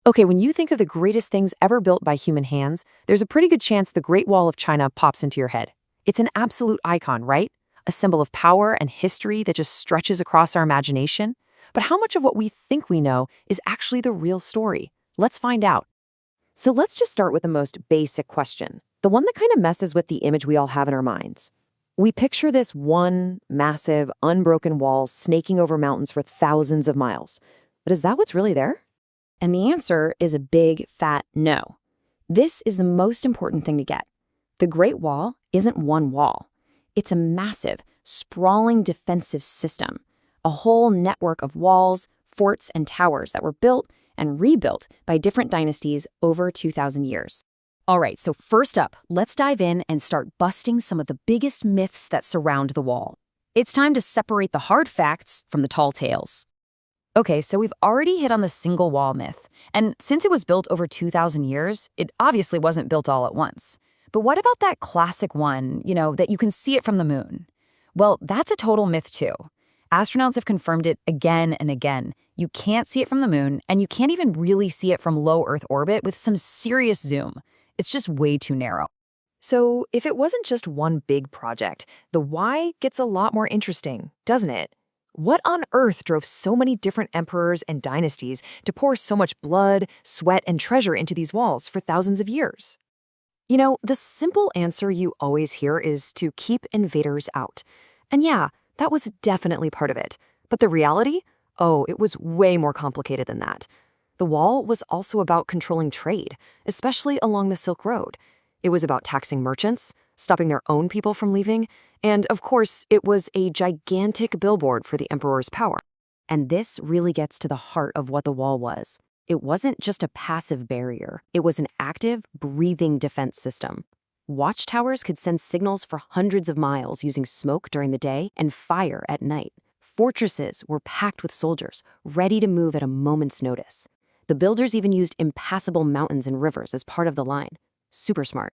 Okay, when you think of the greatest things ever built by human hands, there's a pretty good chance the Great Wall of China pops into your head. It's an absolute icon, right? A symbol of power and history that just stretches across our imagination. But how much of what we think we know is actually the real story? Let's find out. So let's just start with the most basic question, the one that kind of messes with the image we all have in our minds. We picture this one massive, unbroken wall snaking over mountains for thousands of miles. But is that what's really there? And the answer is a big, fat no. This is the most important thing to get. The Great Wall isn't one wall. It's a massive, sprawling defensive system, a whole network of walls, forts, and towers that were built and rebuilt by different dynasties over 2,000 years. All right, so first up, let's dive in and start busting some of the biggest myths that surround the wall. It's time to separate the hard facts from the tall tales. Okay, so we've already hit on the single wall myth, and since it was built over 2,000 years, it obviously wasn't built all at once. But what about that classic one, that you can see it from the moon? Well, that's a total myth too. Astronauts have confirmed it again and again. You can't see it from the moon, and you can't even really see it from low Earth orbit with some serious zoom. It's just way too narrow. So if it wasn't just one big project, the why gets a lot more interesting, doesn't it? What on earth drove so many different emperors and dynasties to pour so much blood, sweat, and treasure into these walls for thousands of years? The simple answer you always hear is to keep invaders out. And yeah, that was definitely part of it. But the reality? Oh, it was way more complicated than that. The wall was also about controlling trade, especially along the Silk Road. It was about taxing merchants, stopping their own people from leaving, and of course, it was a gigantic billboard for the emperor's power. And this really gets to the heart of what the wall was. It wasn't just a passive barrier. It was an active, breathing defense system. Watchtowers could send signals for hundreds of miles using smoke during the day and fire at night. Fortresses were packed with soldiers, ready to move at a moment's notice. The builders even used impassable mountains and rivers as part of the line. Super smart.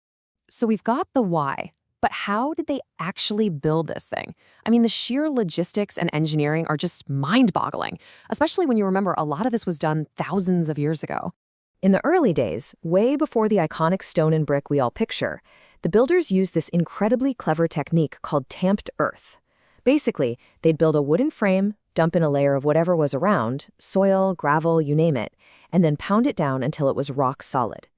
So we've got the why, but how did they actually build this thing? I mean, the sheer logistics and engineering are just mind-boggling, especially when you remember a lot of this was done thousands of years ago. In the early days, way before the iconic stone and brick we all picture, the builders used this incredibly clever technique called tamped earth. Basically, they'd build a wooden frame, dump in a layer of whatever was around, soil, gravel, you name it, and then pound it down until it was rock solid.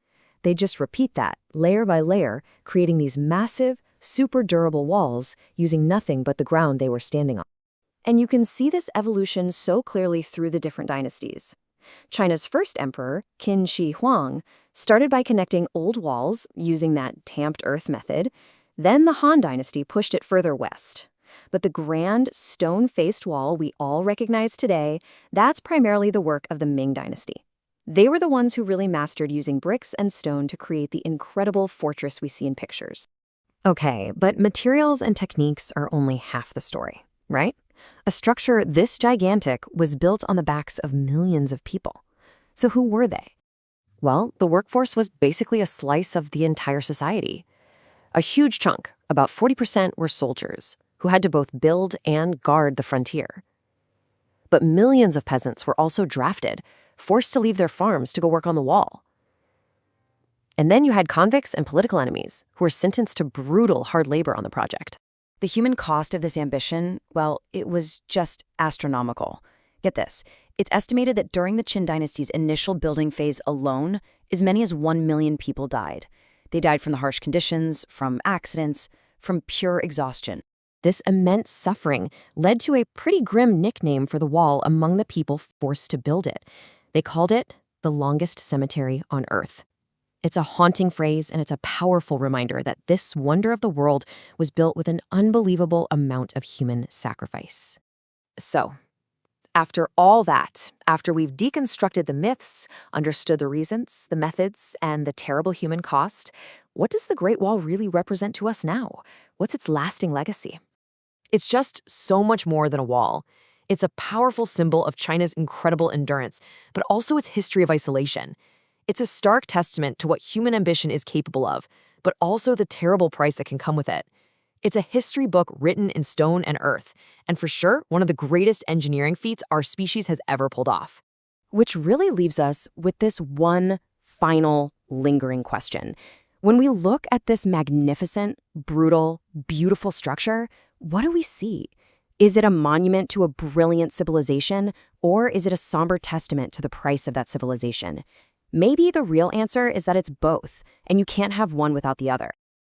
They'd just repeat that, layer by layer, creating these massive, super durable walls using nothing but the ground they were standing on. And you can see this evolution so clearly through the different dynasties. China's first emperor, Qin Shi Huang, started by connecting old walls using that tamped earth method. Then the Han Dynasty pushed it further west. But the grand, stone-faced wall we all recognize today, that's primarily the work of the Ming Dynasty. They were the ones who really mastered using bricks and stone to create the incredible fortress we see in pictures. Okay, but materials and techniques are only half the story, right? A structure this gigantic was built on the backs of millions of people. So who were they? Well, the workforce was basically a slice of the entire society. A huge chunk, about 40%, were soldiers, who had to both build and guard the frontier. But millions of peasants were also drafted, forced to leave their farms to go work on the wall. And then you had convicts and political enemies who were sentenced to brutal hard labor on the project. The human cost of this ambition, well, it was just astronomical. Get this, it's estimated that during the Qin Dynasty's initial building phase alone, as many as 1 million people died. They died from the harsh conditions, from accidents, from pure exhaustion. This immense suffering led to a pretty grim nickname for the wall among the people forced to build it. They called it the longest cemetery on Earth. It's a haunting phrase, and it's a powerful reminder that this wonder of the world was built with an unbelievable amount of human sacrifice. So, after all that, after we've deconstructed the myths, understood the reasons, the methods, and the terrible human cost, what does the Great Wall really represent to us now? What's its lasting legacy? It's just so much more than a wall. It's a powerful symbol of China's incredible endurance, but also its history of isolation. It's a stark testament to what human ambition is capable of, but also the terrible price that can come with it. It's a history book written in stone and earth, and for sure, one of the greatest engineering feats our species has ever pulled off. Which really leaves us with this one final lingering question. When we look at this magnificent, brutal, beautiful structure, what do we see? Is it a monument to a brilliant civilization, or is it a somber testament to the price of that civilization? Maybe the real answer is that it's both, and you can't have one without the other.